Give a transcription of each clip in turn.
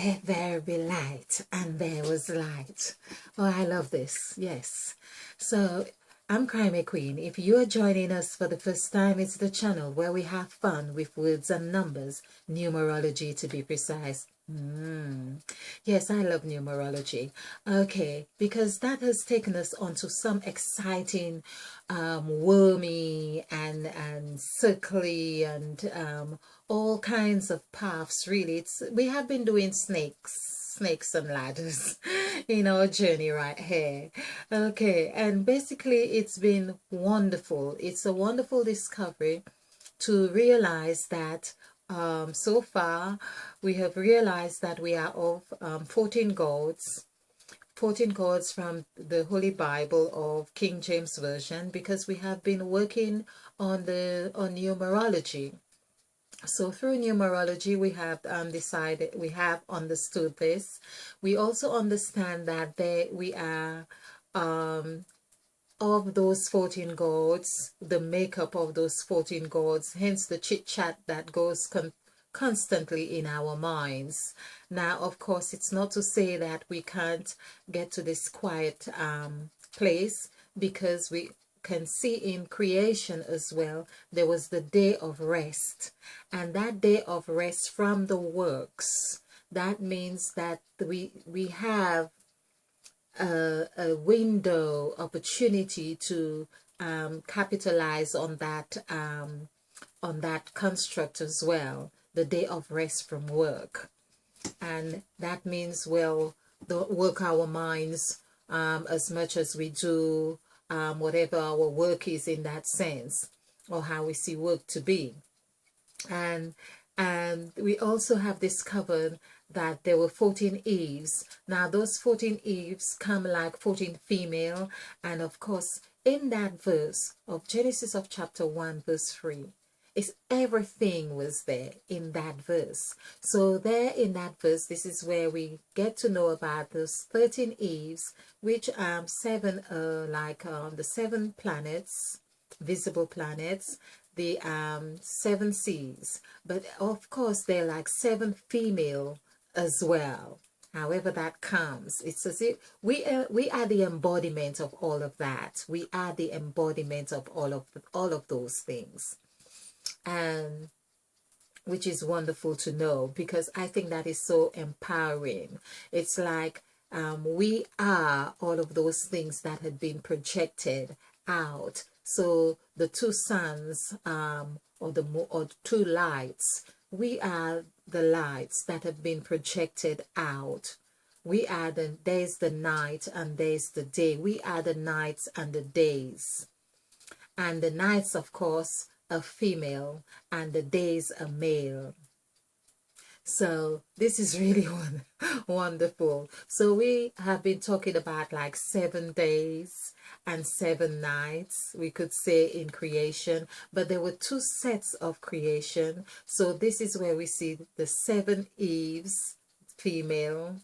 Let there be light, and there was light. Oh, I love this. Yes. So, I'm Crime Queen. If you're joining us for the first time, it's the channel where we have fun with words and numbers, numerology to be precise. Yes, I love numerology. Okay, because that has taken us onto some exciting, wormy and circly and all kinds of paths. Really, we have been doing snakes and ladders in our journey right here. Okay, and basically it's been wonderful. It's a wonderful discovery to realize that so far we have realized that we are of 14 gods, 14 gods from the Holy Bible of King James Version, because we have been working on numerology. So through numerology, we have we have understood this. We also understand that we are of those 14 gods, the makeup of those 14 gods, hence the chit chat that goes constantly in our minds. Now, of course, it's not to say that we can't get to this quiet place, because we can see in creation as well, there was the day of rest, and that day of rest from the works, that means that we have a window opportunity to capitalize on that construct as well, the day of rest from work. And that means we'll work our minds as much as we do whatever our work is in that sense, or how we see work to be. And we also have discovered that there were 14 Eves. Now those 14 Eves come like 14 female, and of course in that verse of Genesis of chapter 1 verse 3 is everything was there in that verse. So there in that verse, this is where we get to know about those 13 Eves, which seven like the 7 planets, visible planets, the 7 seas, but of course they're like 7 female as well. However that comes, it's as if we are the embodiment of all of that. We are the embodiment of all of those things, and which is wonderful to know, because I think that is so empowering. It's like we are all of those things that had been projected out. So the 2 suns or the 2 lights, we are the lights that have been projected out. We are there's the night and there's the day. We are the nights and the days. And the nights, of course, are female, and the days are male. So this is really wonderful. So we have been talking about like 7 days and 7 nights, we could say, in creation, but there were 2 sets of creation. So this is where we see the 7 Eves, female,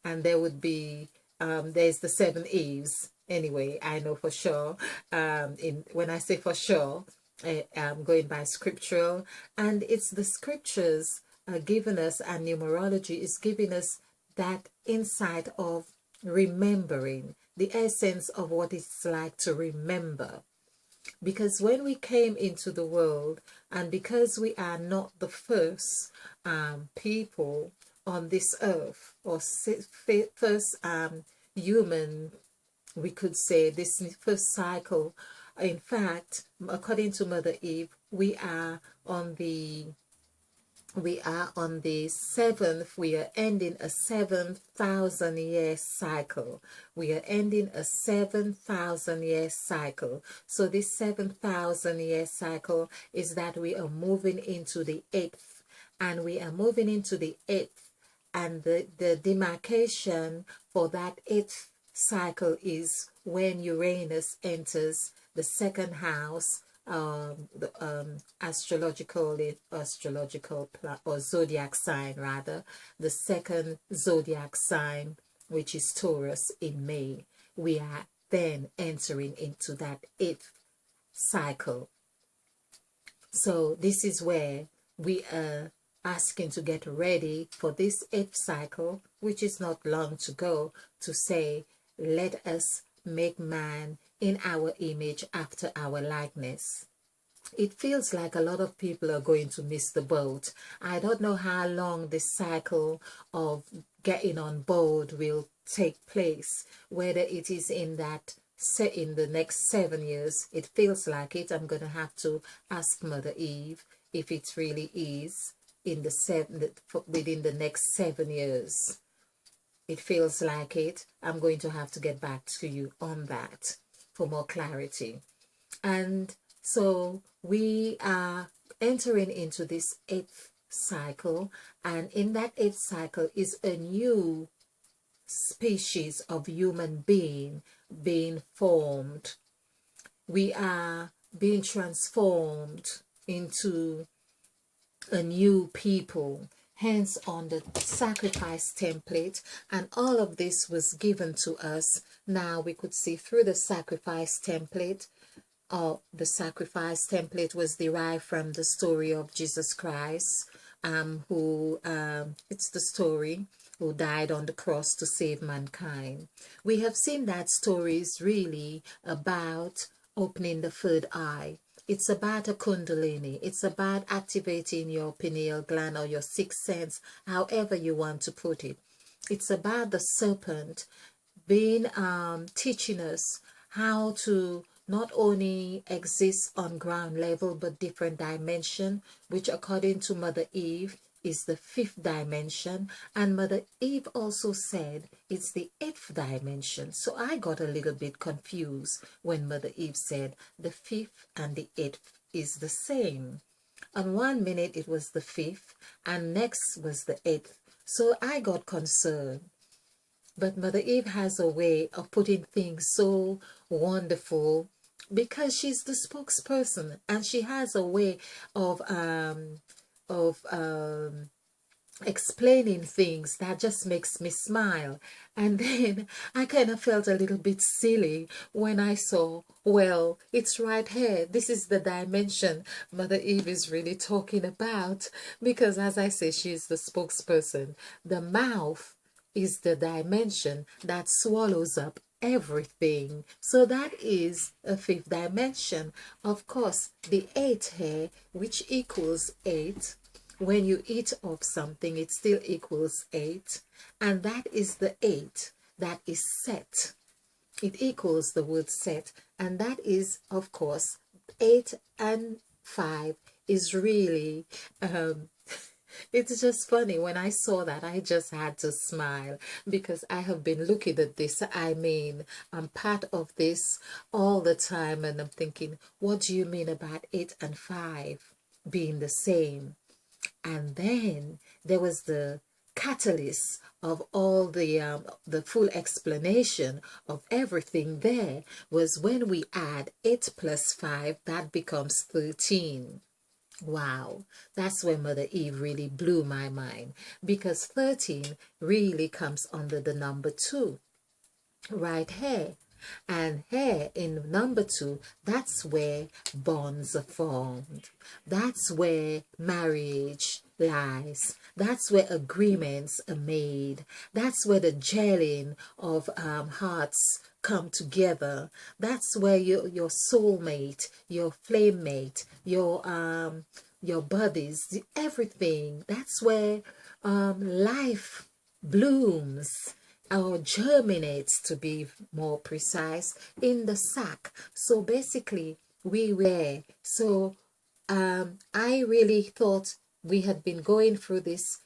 and there would be there's the 7 Eves. Anyway, I know for sure. When I say for sure, I'm going by scriptural, and it's the scriptures giving us, and numerology is giving us that insight of remembering, the essence of what it's like to remember. Because when we came into the world, and because we are not the first people on this earth, or first human, we could say, this first cycle. In fact, according to Mother Eve, we are on the 7th, we are ending a 7,000-year cycle. We are ending a 7,000-year cycle. So this 7,000-year cycle is that we are moving into the 8th, and we are moving into the 8th, and the demarcation for that 8th cycle is when Uranus enters the 2nd house, the astrological or zodiac sign, rather, the 2nd zodiac sign, which is Taurus, in May. We are then entering into that 8th cycle. So this is where we are asking to get ready for this 8th cycle, which is not long to go, to say, let us make man in our image after our likeness. It feels like a lot of people are going to miss the boat. I don't know how long this cycle of getting on board will take place, whether it is in the next 7 years. It feels like it. I'm going to have to ask Mother Eve if it really is in within the next 7 years. It feels like it. I'm going to have to get back to you on that for more clarity. And so we are entering into this 8th cycle, and in that 8th cycle is a new species of human being formed. We are being transformed into a new people, hence on the sacrifice template, and all of this was given to us. Now we could see through the sacrifice template. The sacrifice template was derived from the story of Jesus Christ, it's the story who died on the cross to save mankind. We have seen that story is really about opening the third eye. It's about a kundalini. It's about activating your pineal gland or your sixth sense, however you want to put it. It's about the serpent being teaching us how to not only exist on ground level but different dimension, which according to Mother Eve is the 5th dimension, and Mother Eve also said it's the 8th dimension. So I got a little bit confused when Mother Eve said the 5th and the 8th is the same. On one minute it was the 5th and next was the 8th. So I got concerned. But Mother Eve has a way of putting things so wonderful because she's the spokesperson, and she has a way of explaining things that just makes me smile. And then I kind of felt a little bit silly when I saw, well, it's right here. This is the dimension Mother Eve is really talking about, because as I say, she's the spokesperson. The mouth is the dimension that swallows up everything. So that is a 5th dimension. Of course, the 8 here, which equals 8, when you eat of something, it still equals 8. And that is the 8 that is set. It equals the word set. And that is, of course, 8 and 5 is really it's just funny. When I saw that, I just had to smile because I have been looking at this. I mean, I'm part of this all the time, and I'm thinking, what do you mean about 8 and 5 being the same? And then there was the catalyst of all the full explanation of everything. There was when we add 8 plus 5, that becomes 13. Wow, that's when Mother Eve really blew my mind, because 13 really comes under the number 2 right here. And here in number 2, that's where bonds are formed. That's where marriage lies. That's where agreements are made. That's where the gelling of hearts come together. That's where your soulmate, your flame mate, your buddies, everything. That's where life blooms or germinates, to be more precise, in the sack. So basically we were. So I really thought we had been going through this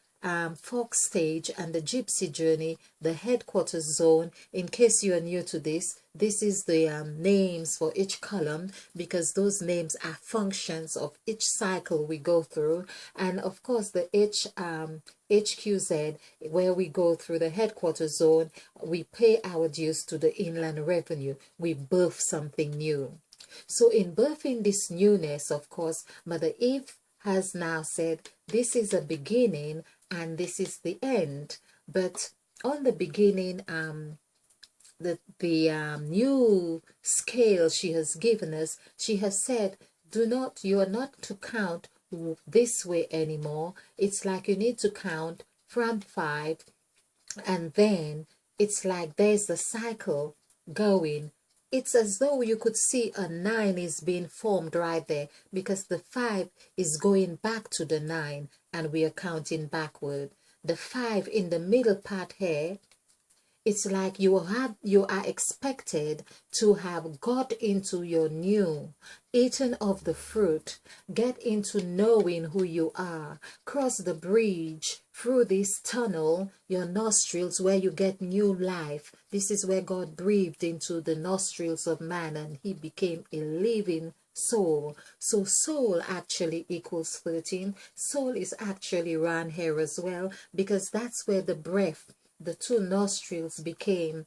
Fox stage and the Gypsy journey, the headquarters zone. In case you are new to this is the names for each column, because those names are functions of each cycle we go through. And of course the HQZ, where we go through the headquarters zone, we pay our dues to the Inland Revenue. We birth something new. So in birthing this newness, of course, Mother Eve has now said this is a beginning and this is the end. But on the beginning, the new scale she has given us, she has said, you are not to count this way anymore. It's like you need to count from 5, and then it's like there's a cycle going. It's as though you could see a 9 is being formed right there, because the 5 is going back to the 9 and we are counting backward. The 5 in the middle part here, it's like you are expected to have got into your new, eaten of the fruit, get into knowing who you are, cross the bridge through this tunnel, your nostrils, where you get new life. This is where God breathed into the nostrils of man and he became a living soul. So soul actually equals 13. Soul is actually around here as well, because that's where the breath, the two nostrils became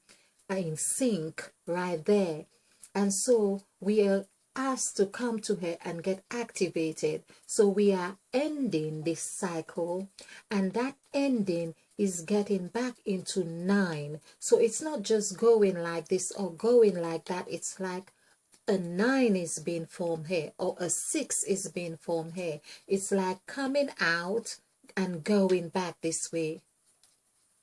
in sync right there. And so we are asked to come to her and get activated. So we are ending this cycle, and that ending is getting back into 9. So it's not just going like this or going like that. It's like a 9 is being formed here, or a 6 is being formed here. It's like coming out and going back this way.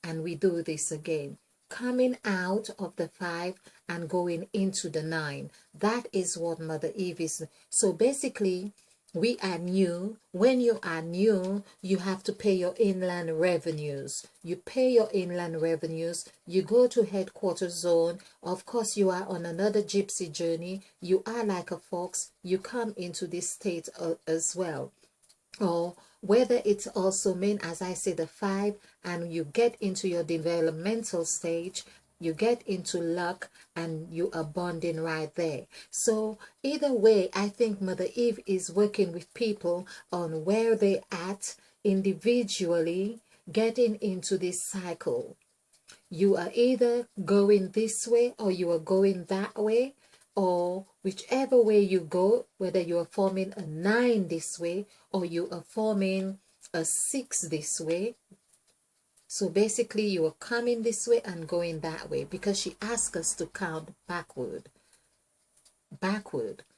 And we do this again, coming out of the 5 and going into the 9. That is what Mother Eve is. So basically, we are new. When you are new, you have to pay your inland revenues. You pay your inland revenues. You go to headquarters zone. Of course, you are on another gypsy journey. You are like a fox. You come into this state as well. Or whether it's also mean, as I say, the 5, and you get into your developmental stage, you get into luck, and you are bonding right there. So either way, I think Mother Eve is working with people on where they at individually, getting into this cycle. You are either going this way or you are going that way, or whichever way you go, whether you are forming a 9 this way or you are forming a 6 this way. So basically you are coming this way and going that way, because she asked us to count backward.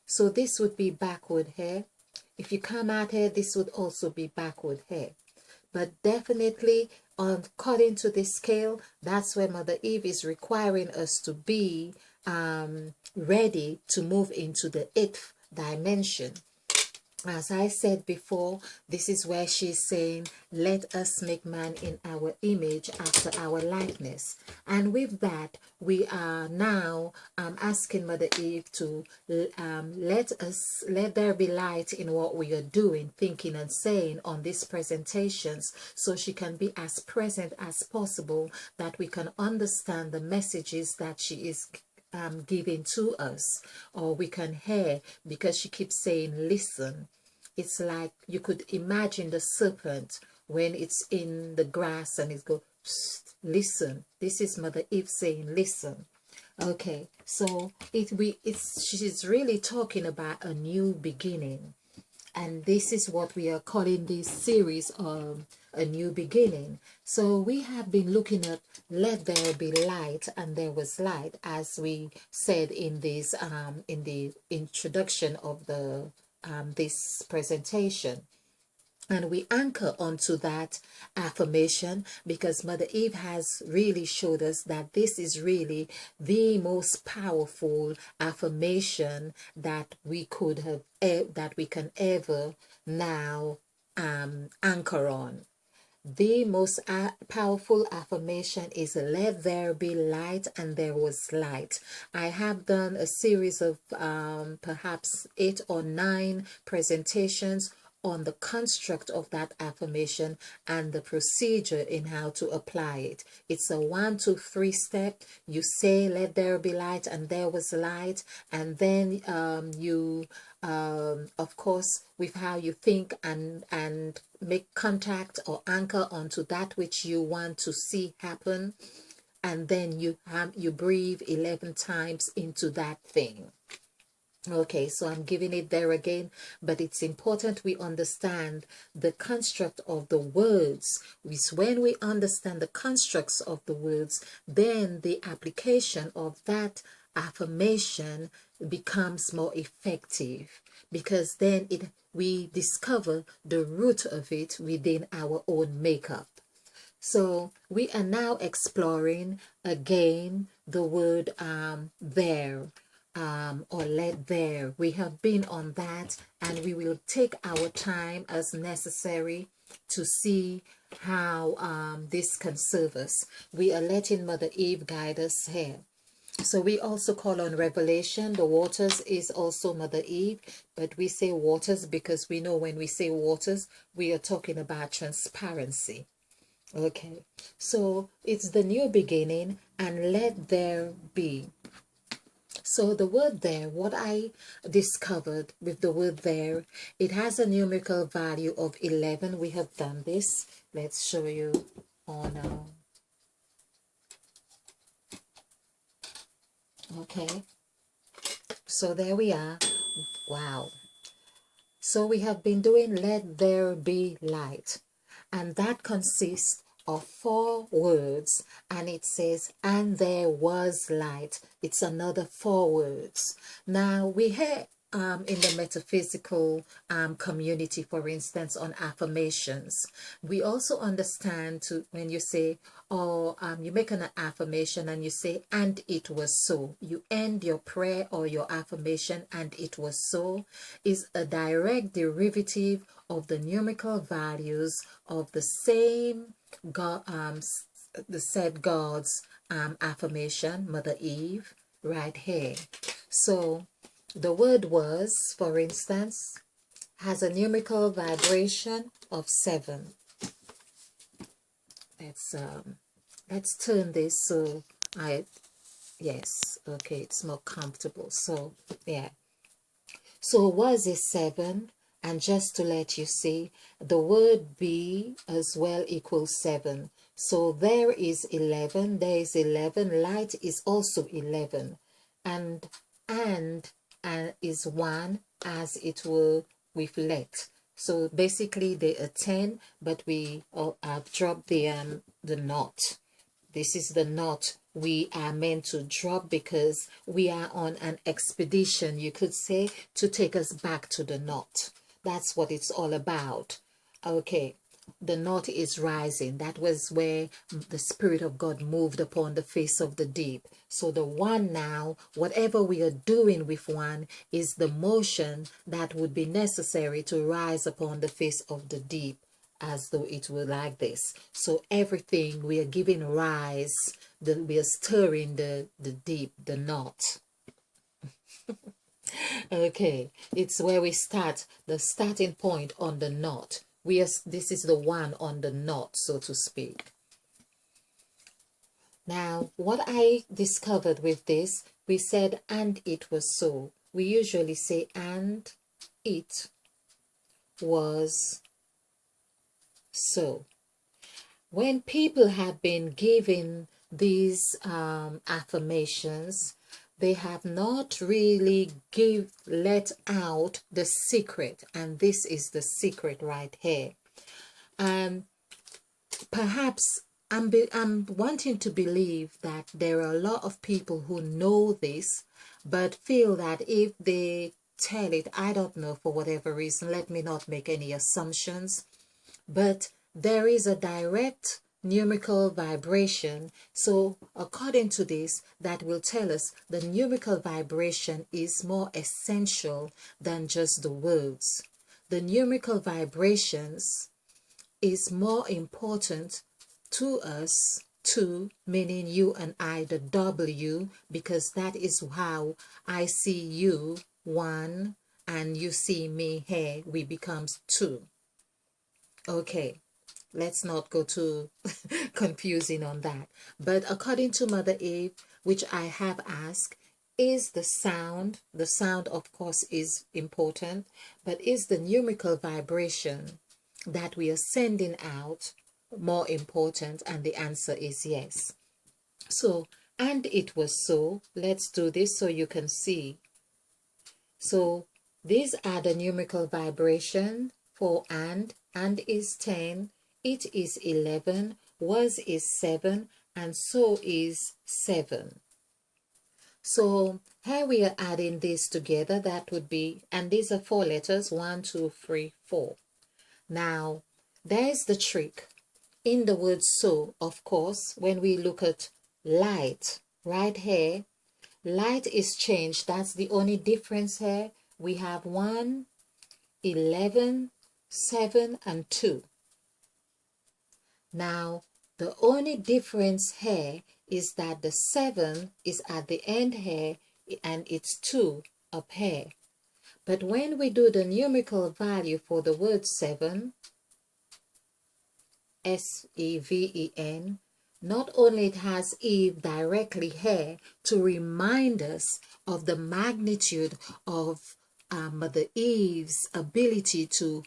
So this would be backward here. If you come out here, this would also be backward here. But definitely, according to this scale, that's where Mother Eve is requiring us to be ready to move into the 8th dimension. As I said before, this is where she's saying, let us make man in our image after our likeness. And with that, we are now asking Mother Eve to let there be light in what we are doing, thinking and saying on these presentations, so she can be as present as possible, that we can understand the messages that she is giving to us, or we can hear, because she keeps saying listen. It's like you could imagine the serpent when it's in the grass and it goes, listen. This is Mother Eve saying listen. Okay, so she's really talking about a new beginning, and this is what we are calling this series of a new beginning. So we have been looking at let there be light, and there was light, as we said in this in the introduction of the this presentation. And we anchor onto that affirmation, because Mother Eve has really showed us that this is really the most powerful affirmation that we could have, that we can ever now anchor on. The most powerful affirmation is let there be light, and there was light. I have done a series of perhaps 8 or 9 presentations on the construct of that affirmation and the procedure in how to apply it. It's a 1, 2, 3 step. You say let there be light, and there was light, and then you of course, with how you think and make contact or anchor onto that which you want to see happen, and then you breathe 11 times into that thing. Okay, so I'm giving it there again, but it's important we understand the construct of the words. When we understand the constructs of the words, then the application of that affirmation becomes more effective, because then we discover the root of it within our own makeup. So we are now exploring again the word there, or let there. We have been on that, and we will take our time as necessary to see how this can serve us. We are letting Mother Eve guide us here. So we also call on revelation. The waters is also Mother Eve, but we say waters because we know when we say waters, we are talking about transparency. Okay, so it's the new beginning, and let there be. So the word there, what I discovered with the word there, it has a numerical value of 11. We have done this. Let's show you on okay, so there we are. Wow. So we have been doing let there be light, and that consists of 4 words, and it says and there was light. It's another 4 words. Now we hear in the metaphysical community, for instance, on affirmations, we also understand to when you say, or you make an affirmation and you say, and it was so. You end your prayer or your affirmation, and it was so, is a direct derivative of the numerical values of the same God, the said God's affirmation, Mother Eve, right here. So the word was, for instance, has a numerical vibration of 7. Let's turn this so yes, okay, it's more comfortable. So yeah, so was is 7, and just to let you see, the word be as well equals 7. So there is 11, there is 11, light is also 11, and is 1, as it were with let. So basically they are 10, but we have dropped the not. This is the knot we are meant to drop, because we are on an expedition, you could say, to take us back to the knot. That's what it's all about. Okay, the knot is rising. That was where the Spirit of God moved upon the face of the deep. So the 1 now, whatever we are doing with 1, is the motion that would be necessary to rise upon the face of the deep, as though it were like this. So everything we are giving rise, we are stirring the deep, the knot. Okay, it's where we start, the starting point on the knot. This is the 1 on the knot, so to speak. Now, what I discovered with this, we said, and it was so. We usually say, and it was so. When people have been given these affirmations, they have not really let out the secret, and this is the secret right here. Perhaps I'm wanting to believe that there are a lot of people who know this, but feel that if they tell it, I don't know, for whatever reason, let me not make any assumptions, but there is a direct numerical vibration. So according to this, that will tell us the numerical vibration is more essential than just the words. The numerical vibrations is more important to us, to meaning you and I, the W, because that is how I see you, 1, and you see me here, we becomes 2. Okay, let's not go too confusing on that. But according to Mother Eve, which I have asked, is the sound of course is important, but is the numerical vibration that we are sending out more important? And the answer is yes. So, and it was so. Let's do this so you can see. So these are the numerical vibration for and is 10, it is 11, was is 7, and so is 7. So here we are adding this together. That would be, and these are 4 letters, 1, 2, 3, 4. Now, there's the trick. In the word so, of course, when we look at light, right here, light is changed. That's the only difference here. We have 1, 11, 7, and 2. Now, the only difference here is that the 7 is at the end here and it's 2 up here. But when we do the numerical value for the word 7, S-E-V-E-N, not only it has Eve directly here to remind us of the magnitude of Mother Eve's ability to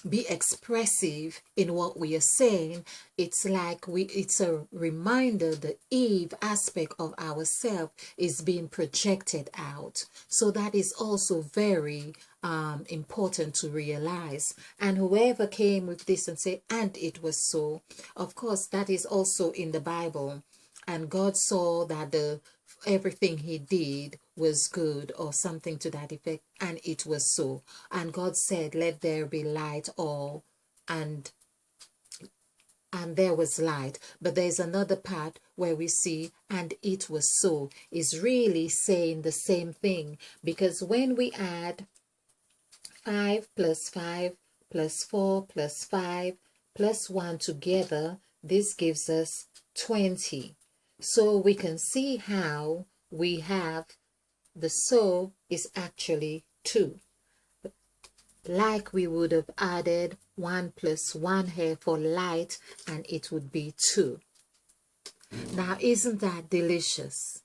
be expressive in what we are saying. It's like it's a reminder the Eve aspect of ourselves is being projected out. So that is also very important to realize. And whoever came with this and said, and it was so, of course, that is also in the Bible. And God saw that everything he did was good, or something to that effect, and it was so. And God said, let there be light, and there was light. But there's another part where we see, and it was so, is really saying the same thing, because when we add 5 plus 5 plus 4 plus 5 plus 1 together, this gives us 20. So we can see how we have the so is actually 2. Like we would have added 1 plus 1 here for light, and it would be 2. Now, isn't that delicious?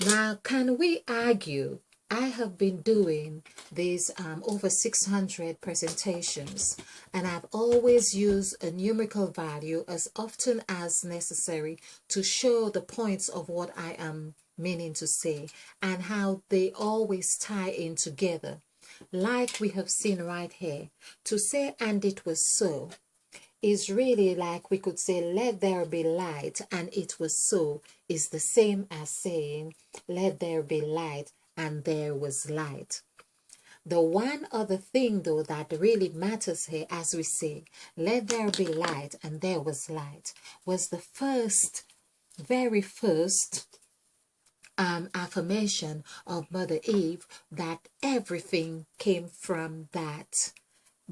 Now, can we argue? I have been doing these over 600 presentations, and I've always used a numerical value as often as necessary to show the points of what I am meaning to say and how they always tie in together. Like we have seen right here, to say and it was so is really like we could say let there be light and it was so is the same as saying let there be light and there was light. The one other thing though that really matters here, as we say let there be light and there was light, was the very first affirmation of Mother Eve, that everything came from that,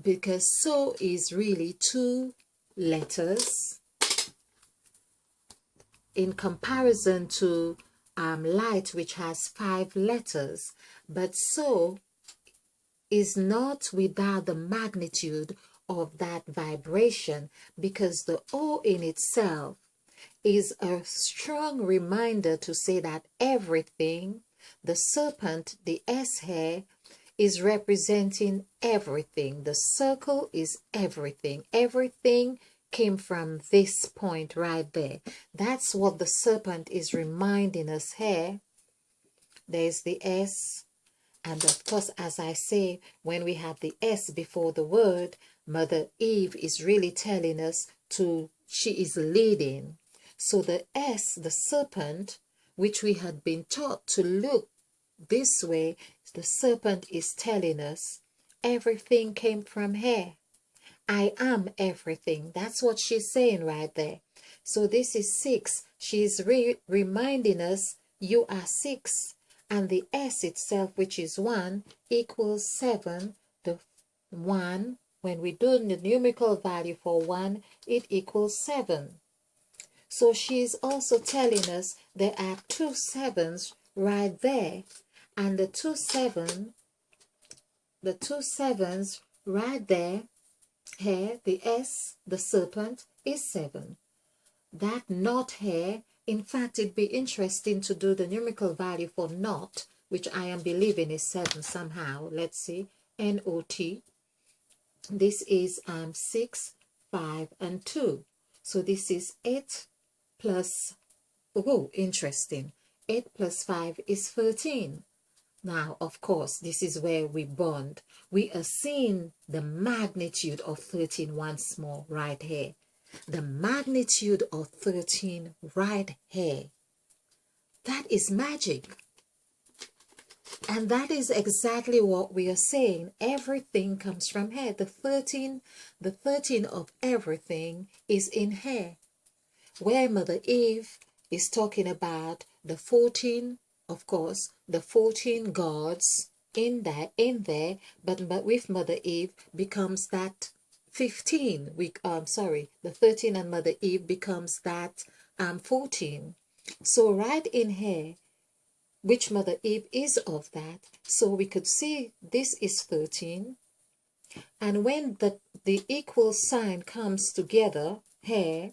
because so is really 2 letters in comparison to light, which has 5 letters. But so is not without the magnitude of that vibration, because the O in itself is a strong reminder to say that everything, the serpent, the S here, is representing everything. The circle is everything. Everything came from this point right there. That's what the serpent is reminding us here. There's the S. And of course, as I say, when we have the S before the word, Mother Eve is really telling us she is leading. So the S, the serpent, which we had been taught to look this way, the serpent is telling us everything came from her. I am everything. That's what she's saying right there. So this is 6. She's reminding us you are 6. And the S itself, which is 1, equals 7. The 1, when we do the numerical value for 1, it equals 7. So she's also telling us there are 2 7s right there. And the 2 7s right there, here, the S, the serpent, is 7. That not here, in fact, it'd be interesting to do the numerical value for not, which I am believing is 7 somehow. Let's see, N-O-T. This is 6, 5, and 2. So this is 8 plus, oh, interesting. 8 plus 5 is 13. Now, of course, this is where we bond. We are seeing the magnitude of 13 once more right here. The magnitude of 13 right here. That is magic. And that is exactly what we are saying. Everything comes from here. The 13 of everything is in here. Where Mother Eve is talking about the 14, of course, the 14 gods in there, but with Mother Eve becomes that 15. The 13 and Mother Eve becomes that 14. So right in here, which Mother Eve is of that, so we could see this is 13. And when the equal sign comes together here,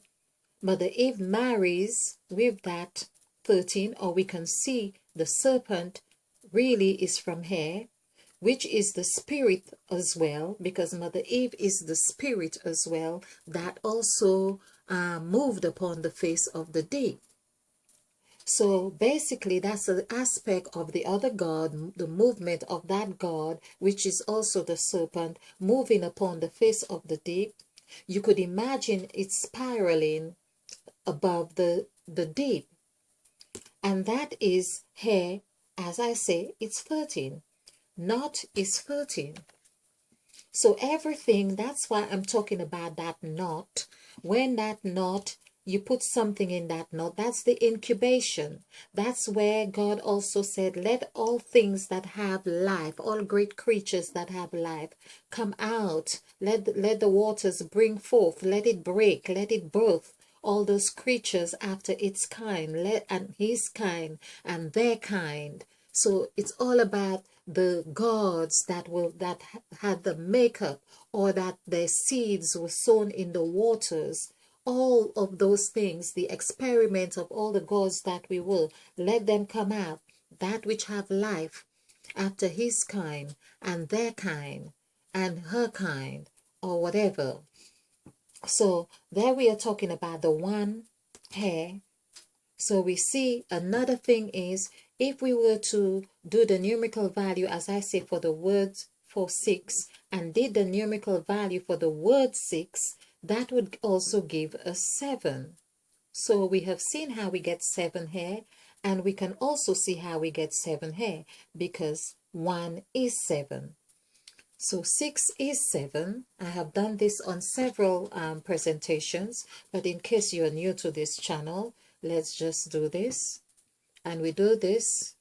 Mother Eve marries with that 13, or we can see the serpent really is from here, which is the spirit as well, because Mother Eve is the spirit as well that also moved upon the face of the deep. So basically, that's an aspect of the other God, the movement of that God, which is also the serpent moving upon the face of the deep. You could imagine it spiraling above the deep. And that is here, as I say, it's 13. Knot is 13. So everything, that's why I'm talking about that knot. When that knot, you put something in that knot, that's the incubation. That's where God also said, let all things that have life, all great creatures that have life, come out. Let the waters bring forth, let it break, let it birth all those creatures after its kind, and his kind and their kind. So it's all about the gods that had the makeup, or that their seeds were sown in the waters. All of those things, the experiment of all the gods that we will, let them come out, that which have life after his kind and their kind and her kind, or whatever. So there we are talking about the one here. So we see another thing is, if we were to do the numerical value, as I say, for the word for 6, and did the numerical value for the word 6, that would also give us 7. So we have seen how we get 7 here, and we can also see how we get 7 here, because 1 is 7. So 6 is 7. I have done this on several presentations, but in case you are new to this channel, let's just do this. And we do this.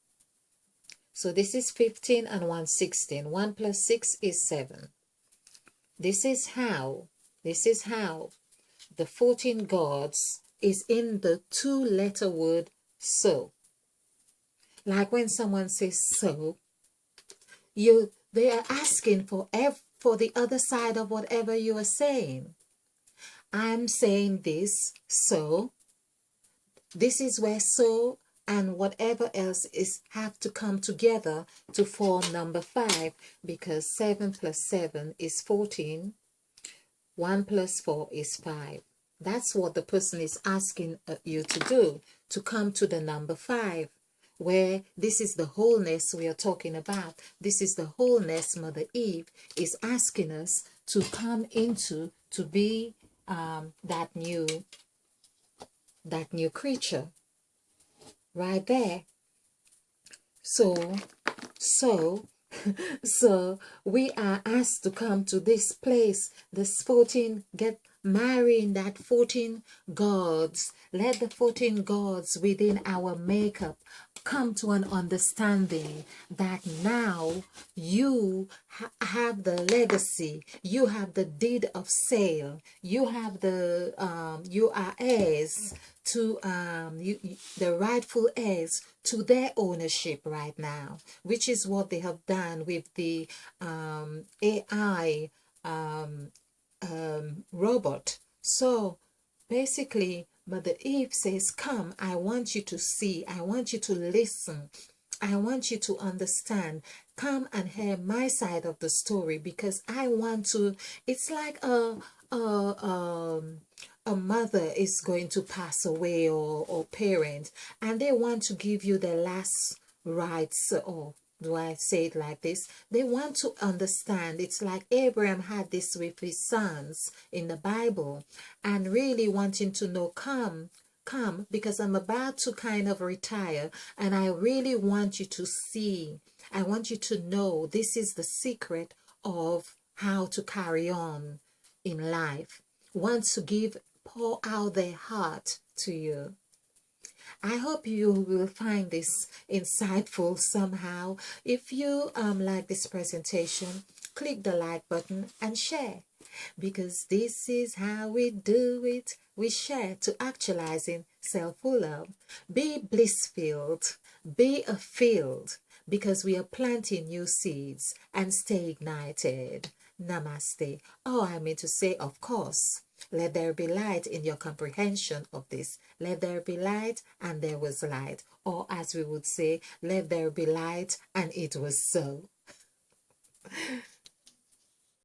So this is 15 and 1 16. 1 plus 6 is 7. This is how the 14 gods is in the 2-letter word so. Like when someone says so, they are asking for the other side of whatever you are saying. I'm saying this, so this is where so and whatever else have to come together to form number 5, because 7 plus 7 is 14. 1 plus 4 is 5. That's what the person is asking you to do, to come to the number 5. Where this is the wholeness we are talking about. This is the wholeness Mother Eve is asking us to come into, to be that new creature right there. So we are asked to come to this place, this 14, get marrying that 14 gods. Let the 14 gods within our makeup come to an understanding that now you have the legacy, you have the deed of sale, you have the you are heirs to the rightful heirs to their ownership right now, which is what they have done with the AI robot. So basically, Mother Eve says, come, I want you to see, I want you to listen, I want you to understand. Come and hear my side of the story, because I want to, it's like a mother is going to pass away, or parent, and they want to give you the last rites, or do I say it like this? They want to understand. It's like Abraham had this with his sons in the Bible, and really wanting to know, come, because I'm about to kind of retire, and I really want you to see, I want you to know this is the secret of how to carry on in life. Want to pour out their heart to you. I hope you will find this insightful somehow. If you like this presentation, click the like button and share, because this is how we do it. We share to actualizing self-full love. Be bliss-filled, be a field, because we are planting new seeds, and stay ignited. Namaste. Oh, I mean to say, of course, let there be light in your comprehension of this. Let there be light, and there was light. Or as we would say, let there be light, and it was so.